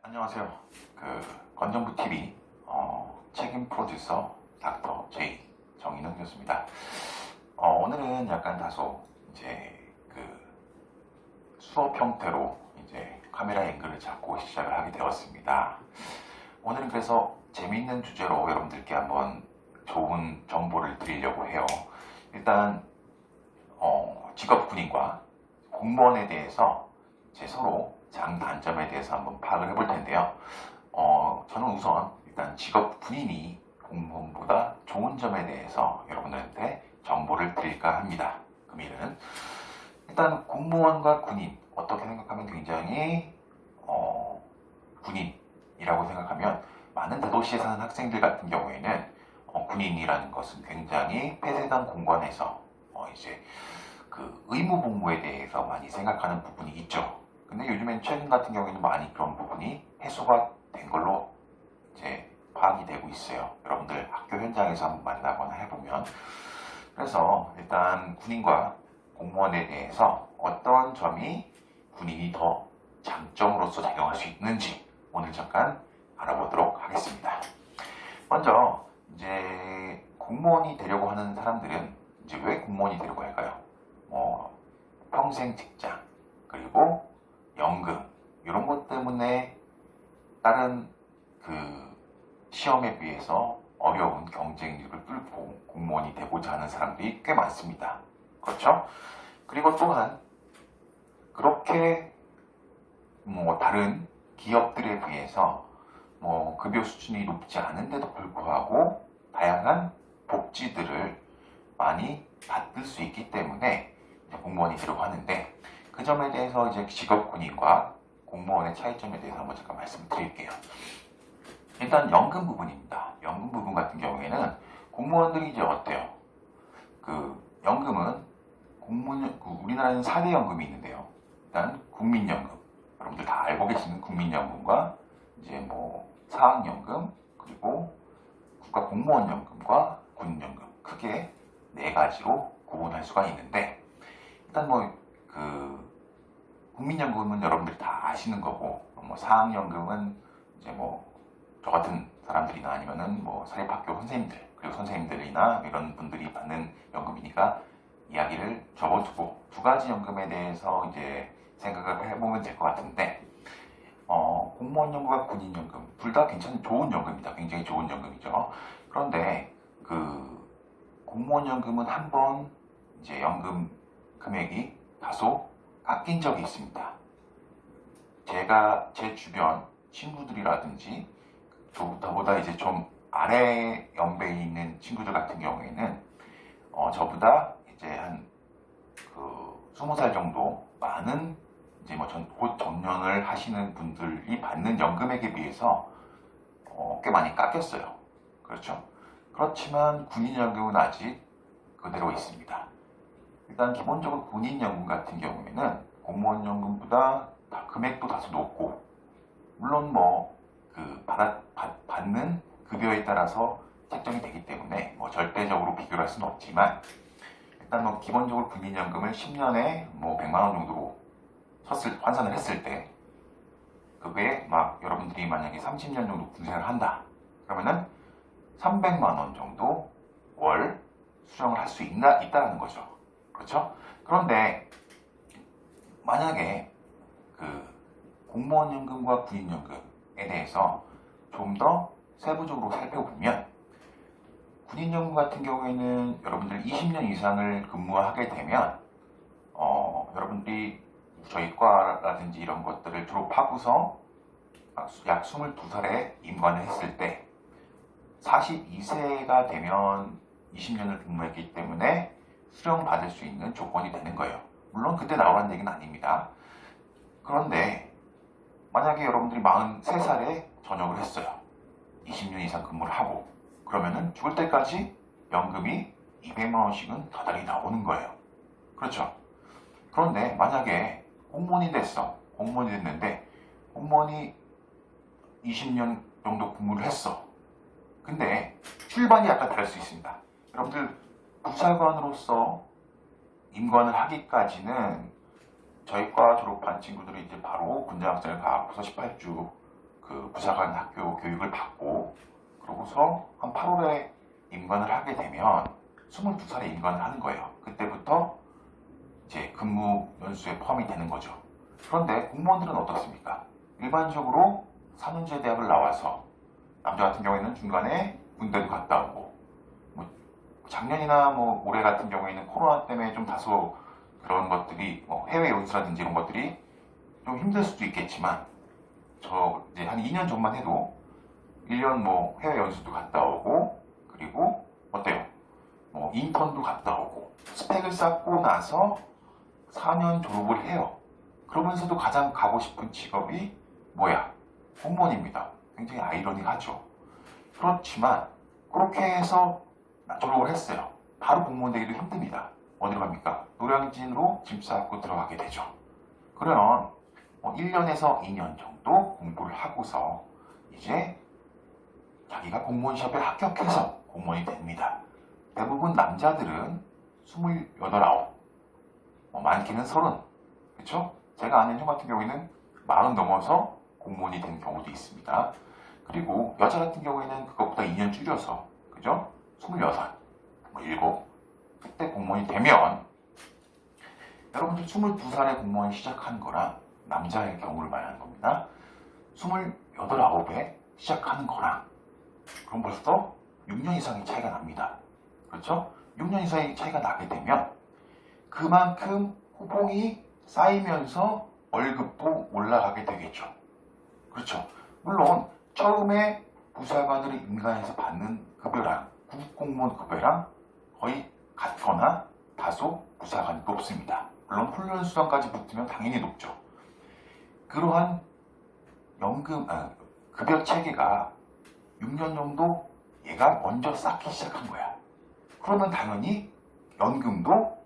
안녕하세요. 건정부 TV 책임 프로듀서 닥터 J 정인훈 교수입니다. 오늘은 약간 다소 이제 수업 형태로 이제 카메라 앵글을 잡고 시작을 하게 되었습니다. 오늘은 그래서 재미있는 주제로 여러분들께 한번 좋은 정보를 드리려고 해요. 일단 직업 군인과 공무원에 대해서 서로 장단점에 대해서 한번 파악을 해볼 텐데요. 저는 우선 일단 직업 군인이 공무원보다 좋은 점에 대해서 여러분들한테 정보를 드릴까 합니다. 금일은 일단 공무원과 군인 어떻게 생각하면 굉장히 군인이라고 생각하면 많은 대도시에 사는 학생들 같은 경우에는 군인이라는 것은 굉장히 폐쇄된 공간에서 이제 의무 복무에 대해서 많이 생각하는 부분이 있죠. 근데 요즘엔 최근 같은 경우에는 많이 그런 부분이 해소가 된 걸로 이제 파악이 되고 있어요. 여러분들 학교 현장에서 한번 만나거나 해보면. 그래서 일단 군인과 공무원에 대해서 어떤 점이 군인이 더 장점으로서 작용할 수 있는지 오늘 잠깐 알아보도록 하겠습니다. 먼저 이제 공무원이 되려고 하는 사람들은 이제 왜 공무원이 되려고 할까요? 평생 직장 그리고 연금 이런 것 때문에 다른 시험에 비해서 어려운 경쟁률을 뚫고 공무원이 되고자 하는 사람들이 꽤 많습니다. 그렇죠? 그리고 또한 그렇게 다른 기업들에 비해서 급여 수준이 높지 않은데도 불구하고 다양한 복지들을 많이 받을 수 있기 때문에 공무원이 되려고 하는데 그 점에 대해서 이제 직업 군인과 공무원의 차이점에 대해서 한번 잠깐 말씀을 드릴게요. 일단 연금 부분입니다. 연금 부분 같은 경우에는 공무원들이 이제 어때요? 연금은 우리나라에는 4대 연금이 있는데요. 일단 국민연금, 여러분들 다 알고 계시는 국민연금과 이제 사학연금 그리고 국가공무원연금과 군인연금 크게 네 가지로 구분할 수가 있는데 일단 국민연금은 여러분들이 다 아시는 거고 사학연금은 이제 저 같은 사람들이나 아니면은 사립학교 선생님들 그리고 선생님들이나 이런 분들이 받는 연금이니까 이야기를 접어두고 두 가지 연금에 대해서 이제 생각을 해보면 될 것 같은데 공무원연금과 군인연금 둘 다 괜찮은 좋은 연금이다. 굉장히 좋은 연금이죠. 그런데 공무원연금은 한번 이제 연금 금액이 다소 깎인 적이 있습니다. 제가 제 주변 친구들이라든지 저보다 이제 좀 아래 연배에 있는 친구들 같은 경우에는 저보다 이제 한 20살 정도 많은 이제 곧 정년을 하시는 분들이 받는 연금액에 비해서 꽤 많이 깎였어요. 그렇죠? 그렇지만 군인연금은 아직 그대로 있습니다. 일단 기본적으로 군인연금 같은 경우에는 공무원연금보다 금액도 다소 높고 물론 받는 급여에 따라서 책정이 되기 때문에 절대적으로 비교를 할 수는 없지만 일단 기본적으로 국민연금을 10년에 100만 원 정도로 환산을 했을 때 그게 여러분들이 만약에 30년 정도 군생활을 한다 그러면은 300만 원 정도 월 수령을 할 수 있다라는 거죠. 그렇죠? 그런데 만약에 공무원연금과 군인연금에 대해서 좀 더 세부적으로 살펴보면 군인연금 같은 경우에는 여러분들 20년 이상을 근무하게 되면 여러분들이 저희 과라든지 이런 것들을 졸업하고서 약 22살에 임관을 했을 때 42세가 되면 20년을 근무했기 때문에 수령받을 수 있는 조건이 되는 거예요. 물론 그때 나오라는 얘기는 아닙니다. 그런데 만약에 여러분들이 43살에 전역을 했어요. 20년 이상 근무를 하고 그러면은 죽을 때까지 연금이 200만 원씩은 다달이 나오는 거예요. 그렇죠? 그런데 만약에 공무원이 됐는데 공무원이 20년 정도 근무를 했어. 근데 출발이 약간 다를 수 있습니다. 여러분들 부사관으로서 임관을 하기까지는 저희 과 졸업한 친구들이 이제 바로 군장학생을 가고서 18주 그 부사관 학교 교육을 받고 그러고서 한 8월에 임관을 하게 되면 22살에 임관을 하는 거예요. 그때부터 이제 근무 연수에 포함이 되는 거죠. 그런데 공무원들은 어떻습니까? 일반적으로 4년제 대학을 나와서 남자 같은 경우에는 중간에 군대도 갔다 오고 뭐 작년이나 뭐 올해 같은 경우에는 코로나 때문에 좀 다소 그런 것들이 뭐 해외 연수라든지 이런 것들이 좀 힘들 수도 있겠지만 저 이제 한 2년 전만 해도 1년 뭐 해외 연수도 갔다 오고 그리고 어때요? 뭐 인턴도 갔다 오고 스펙을 쌓고 나서 4년 졸업을 해요. 그러면서도 가장 가고 싶은 직업이 뭐야? 공무원입니다. 굉장히 아이러니하죠. 그렇지만 그렇게 해서 졸업을 했어요. 바로 공무원 되기도 힘듭니다. 어디로 갑니까? 노량진으로 짐 싸고 들어가게 되죠. 그러면 1년에서 2년 정도 공부를 하고서 이제 자기가 공무원 시험에 합격해서 공무원이 됩니다. 대부분 남자들은 28, 9, 많게는 30, 그렇죠? 제가 아는 형 같은 경우에는 40 넘어서 공무원이 된 경우도 있습니다. 그리고 여자 같은 경우에는 그것보다 2년 줄여서, 그죠? 26, 7, 그때 공무원이 되면 여러분들 22살에 공무원 시작하는 거랑 남자의 경우를 말하는 겁니다. 28, 9에 시작하는 거랑 그럼 벌써 6년 이상의 차이가 납니다. 그렇죠? 6년 이상의 차이가 나게 되면 그만큼 호봉이 쌓이면서 월급도 올라가게 되겠죠. 그렇죠? 물론 처음에 부사관으로 임관해서 받는 급여랑 국공무원 급여랑 거의 같거나 다소 부사관이 높습니다. 물론 훈련 수당까지 붙으면 당연히 높죠. 그러한 급여 체계가 6년 정도 얘가 먼저 쌓기 시작한 거야. 그러면 당연히 연금도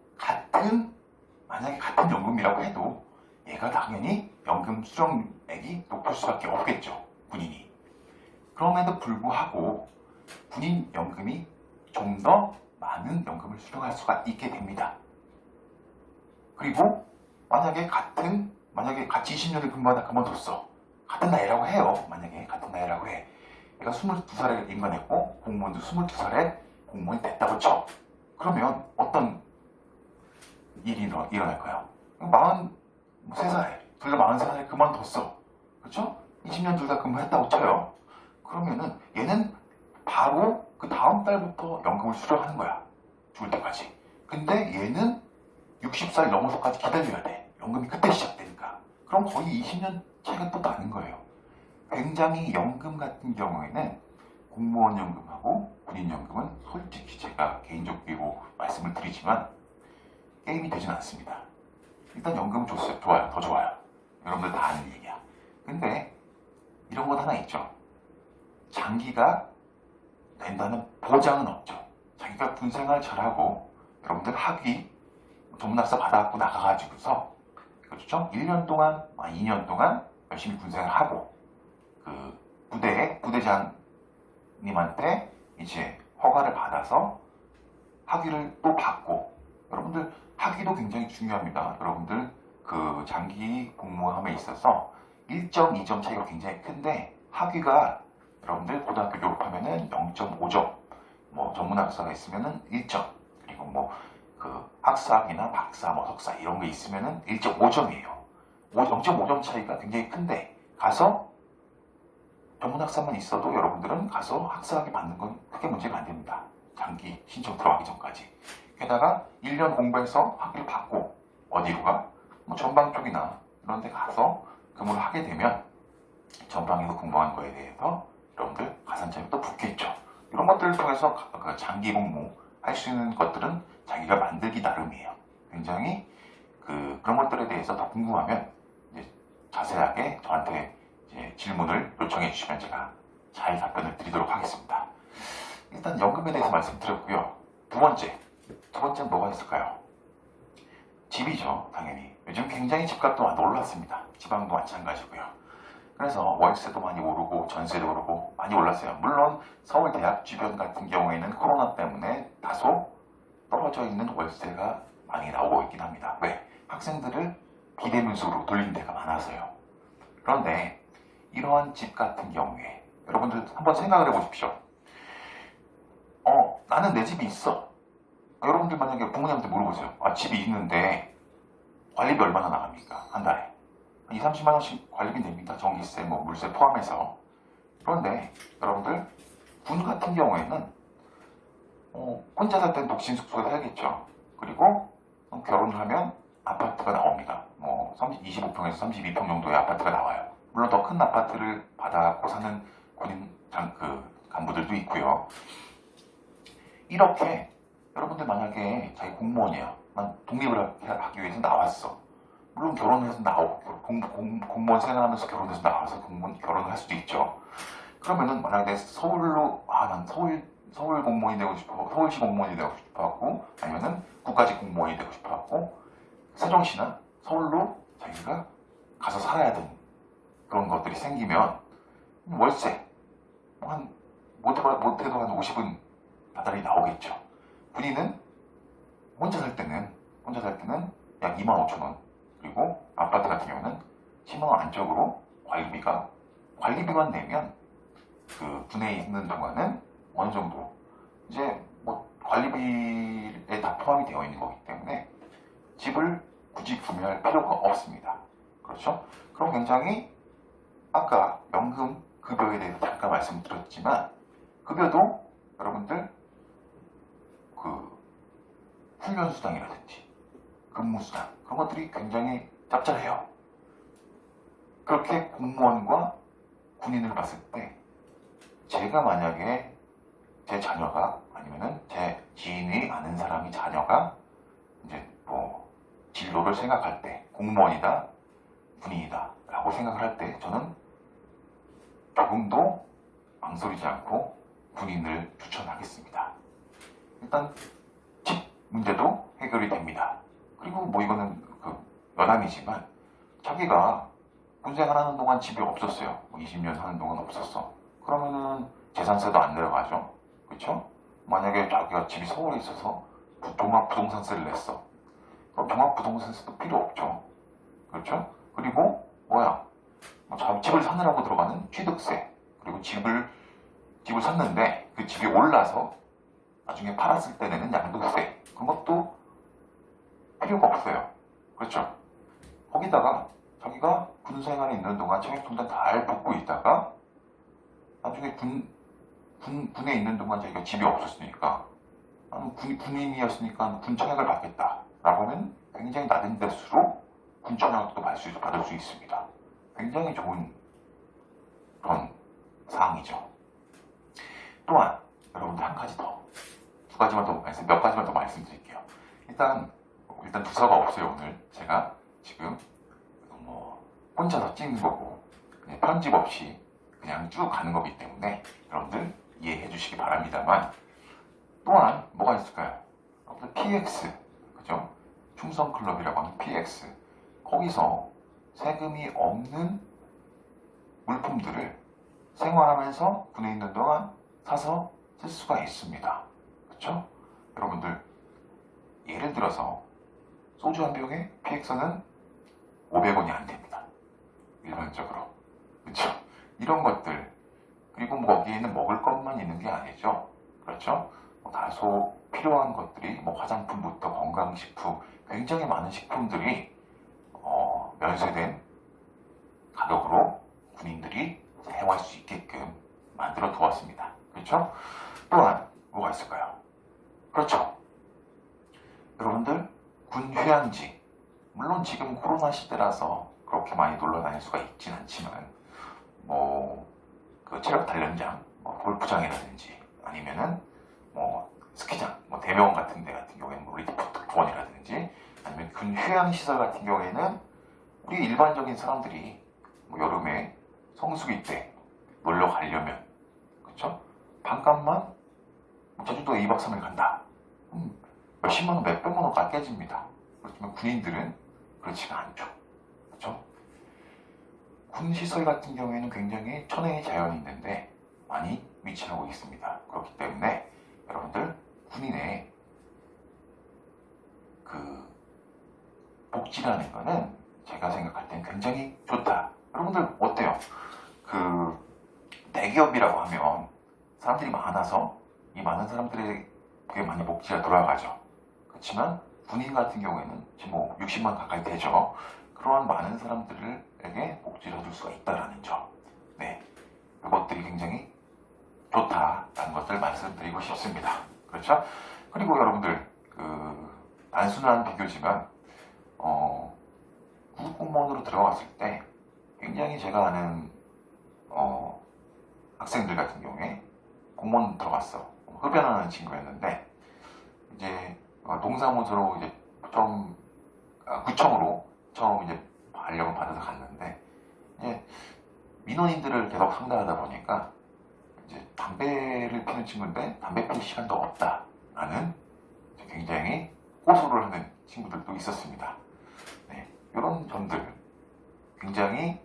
만약에 같은 연금이라고 해도 얘가 당연히 연금 수령액이 높을 수밖에 없겠죠. 군인이. 그럼에도 불구하고 군인 연금이 좀 더 많은 연금을 수령할 수가 있게 됩니다. 그리고 만약에 같이 20년을 그만뒀어. 같은 나이라고 해요. 만약에 같은 나이라고 해. 얘가 22살에 임관했고 공무원도 22살에 공무원이 됐다고 쳐. 그러면 어떤 일이 일어날까요? 43살에 둘 다 43살에 그만뒀어. 그렇죠? 20년 둘 다 근무했다고 쳐요. 그러면은 얘는 바로 그 다음 달부터 연금을 수령하는 거야. 죽을 때까지. 근데 얘는 60살 넘어서까지 기다려야 돼. 연금이 그때 시작되니까. 그럼 거의 20년 차이가 또 나는 거예요. 굉장히 연금 같은 경우에는 공무원 연금하고 군인 연금은 솔직히 제가 개인적으로 말씀을 드리지만 게임이 되진 않습니다. 일단 연금은 좋아요. 더 좋아요. 여러분들 다 아는 얘기야. 근데 이런 것 하나 있죠. 장기가 된다는 보장은 없죠. 자기가 군생활 잘하고 여러분들 학위 전문학사 받아갖고 나가가지고서 그렇죠? 1년 동안, 2년 동안 열심히 군생활 하고 그 부대장님한테 이제 허가를 받아서 학위를 또 받고 여러분들 학위도 굉장히 중요합니다. 여러분들 그 장기 복무함에 있어서 1점, 2점 차이가 굉장히 큰데 학위가 여러분들 고등학교 졸업하면은 0.5점, 뭐 전문학사가 있으면은 1점, 그리고 뭐 그 학사학위나 박사, 뭐 석사 이런 게 있으면은 1.5점이에요. 0.5점 차이가 굉장히 큰데 가서 전문학사만 있어도 여러분들은 가서 학사학위 받는 건 크게 문제가 안 됩니다. 장기 신청 들어가기 전까지. 게다가 1년 공부해서 학위를 받고 어디로 가? 뭐 전방 쪽이나 이런 데 가서 근무를 하게 되면 전방에서 공부한 거에 대해서 여러분들 가산점이 또 붙겠죠. 이런 것들을 통해서 장기 복무 할 수 있는 것들은 자기가 만들기 나름이에요. 굉장히 그런 것들에 대해서 더 궁금하면 이제 자세하게 저한테 이제 질문을 요청해 주시면 제가 잘 답변을 드리도록 하겠습니다. 일단 연금에 대해서 말씀드렸고요. 두 번째는 뭐가 있을까요? 집이죠, 당연히. 요즘 굉장히 집값도 많이 올랐습니다. 지방도 마찬가지고요. 그래서 월세도 많이 오르고 전세도 오르고 많이 올랐어요. 물론 서울 대학 주변 같은 경우에는 코로나 때문에 다소 떨어져 있는 월세가 많이 나오고 있긴 합니다. 왜? 학생들을 비대면수로 돌린 데가 많아서요. 그런데 이러한 집 같은 경우에 여러분들 한번 생각을 해보십시오. 나는 내 집이 있어. 여러분들 만약에 부모님한테 물어보세요. 집이 있는데 관리비 얼마나 나갑니까? 한 달에 2, 30만 원씩 관리비 냅니다. 전기세, 물세 포함해서. 그런데 여러분들 군 같은 경우에는 혼자 살 때는 독신 숙소에 살겠죠. 그리고 결혼을 하면 아파트가 나옵니다. 25평에서 32평 정도의 아파트가 나와요. 물론 더 큰 아파트를 받아갖고 사는 군인 간부들도 있고요. 이렇게 여러분들 만약에 자기 공무원이야. 난 독립을 하기 위해서 나왔어. 물론 결혼해서 나오고 공무원 생활하면서 결혼해서 나와서 결혼을 할 수도 있죠. 그러면은 만약에 난 서울 공무원이 되고 싶어, 서울시 공무원이 되고 싶어갖고, 아니면은 국가직 공무원이 되고 싶어갖고, 세종시나 서울로 자기가 가서 살아야 되는 그런 것들이 생기면 월세 못해도 한 50은 다달이 나오겠죠. 군인은 혼자 살 때는 약 25,000원, 그리고 아파트 같은 경우는 10만 원 안쪽으로 관리비만 내면 그 군에 있는 동안은 어느 정도 이제 관리비에 다 포함이 되어 있는 거기 때문에 집을 굳이 구매할 필요가 없습니다. 그렇죠? 그럼 굉장히 아까 연금 급여에 대해서 잠깐 말씀드렸지만, 급여도 여러분들 훈련수당이라든지 근무수당 그런 것들이 굉장히 짭짤해요. 그렇게 공무원과 군인을 봤을 때 제가 만약에 제 자녀가, 아니면은 제 지인이 아는 사람이 자녀가 이제 진로를 생각할 때 공무원이다, 군인이다 라고 생각을 할 때 저는 조금도 망설이지 않고 군인을 추천하겠습니다. 일단 집 문제도 해결이 됩니다. 그리고 이거는 여담이지만 자기가 군생활하는 동안 집이 없었어요. 20년 하는 동안 없었어. 그러면은 재산세도 안 내려가죠. 그렇죠? 만약에 자기가 집이 서울에 있어서 종합부동산세를 냈어. 그럼 종합부동산세도 필요 없죠. 그렇죠? 그리고 집을 사느라고 들어가는 취득세, 그리고 집을 샀는데 그 집이 올라서 나중에 팔았을 때 내는 양도세, 그런 것도 필요가 없어요. 그렇죠? 거기다가 자기가 군생활에 있는 동안 청약통장 잘 붓고 있다가 나중에 군에 있는 동안 자기가 집이 없었으니까, 나는 군인이었으니까 군 청약을 받겠다 라고 하면 굉장히 낮은 대수로 군 청약도 받을 수 있습니다. 굉장히 좋은 그런 사항이죠. 또한 여러분들 몇 가지만 더 말씀드릴게요. 일단 두서가 없어요. 오늘 제가 지금 혼자서 찍는 거고 그냥 편집 없이 그냥 쭉 가는 거기 때문에 여러분들 이해해 주시기 바랍니다만, 또한 뭐가 있을까요? PX, 그죠? 충성클럽이라고 하는 PX, 거기서 세금이 없는 물품들을 생활하면서 군에 있는 동안 사서 쓸 수가 있습니다. 그렇죠? 여러분들 예를 들어서 소주 한 병에 PX는 500원이 안 됩니다. 일반적으로. 그렇죠? 이런 것들, 그리고 거기에는 먹을 것만 있는 게 아니죠. 그렇죠? 다소 필요한 것들이 화장품부터 건강식품, 굉장히 많은 식품들이 면세된 가격으로 군인들이 사용할 수 있게끔 만들어 두었습니다. 그렇죠? 또한 뭐가 있을까요? 그렇죠. 여러분들 군 휴양지, 물론 지금 코로나 시대라서 그렇게 많이 놀러 다닐 수가 있진 않지만 체력 단련장, 골프장이라든지 아니면은 스키장, 대명원 같은 경우에는 리프트원이라든지, 아니면 군 휴양시설 같은 경우에는 우리 일반적인 사람들이 여름에 성수기 때 놀러 가려면, 그렇죠? 반값만 제주도에 2박 3일 간다. 몇십만 원, 몇백만 원가 깨집니다. 그렇지만 군인들은 그렇지가 않죠. 그렇죠? 군 시설 같은 경우에는 굉장히 천혜의 자연이 있는데 많이 위치하고 있습니다. 그렇기 때문에 여러분들 군인의 복지라는 거는 제가 생각할 땐 굉장히 좋다. 여러분들 어때요? 대기업이라고 하면 사람들이 많아서 이 많은 사람들에게 많이 복지가 돌아가죠. 그렇지만 군인 같은 경우에는 지금 뭐 60만 가까이 되죠. 그러한 많은 사람들에게 복지를 해줄 수가 있다라는 점. 네, 이것들이 굉장히 좋다라는 것을 말씀드리고 싶습니다. 그렇죠? 그리고 여러분들 단순한 비교지만 구급공무원으로 들어갔을 때 굉장히 제가 아는 학생들 같은 경우에 공무원 들어갔어. 흡연하는 친구였는데 이제 동사무소로 이제 좀 구청으로 처음 이제 발령을 받아서 갔는데 이제 민원인들을 계속 상대하다 보니까 이제 담배를 피는 친구인데 담배 피울 시간도 없다라는 굉장히 호소를 하는 친구들도 있었습니다. 네, 이런 점들 굉장히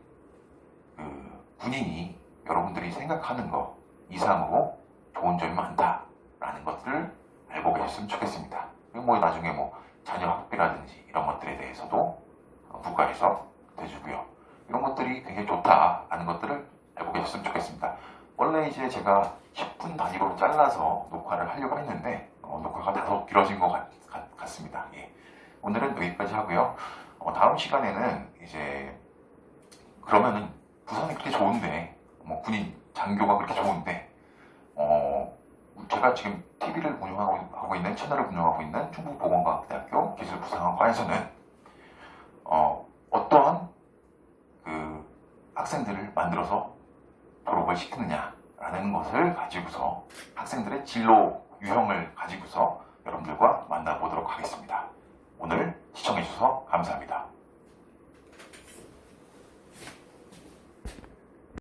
군인이 여러분들이 생각하는 것 이상으로 좋은 점이 많다라는 것을 알고 계셨으면 좋겠습니다. 그리고 뭐 나중에 뭐 자녀 학비라든지 이런 것들에 대해서도 국가에서 대주고요. 이런 것들이 굉장히 좋다라는 것들을 알고 계셨으면 좋겠습니다. 원래 이제 제가 10분 단위로 잘라서 녹화를 하려고 했는데 녹화가 다소 길어진 것 같습니다. 예. 오늘은 여기까지 하고요. 다음 시간에는 이제 그러면은 부산이 그렇게 좋은데 뭐 군인 장교가 그렇게 좋은데 제가 지금 TV를 운영하고 있는 채널을 운영하고 있는 충북보건과학대학교 기술부상학과에서는 어떠한 학생들을 만들어서 졸업을 시키느냐라는 것을 가지고서 학생들의 진로 유형을 가지고서 여러분들과 만나보도록 하겠습니다. 오늘 시청해주셔서 감사합니다.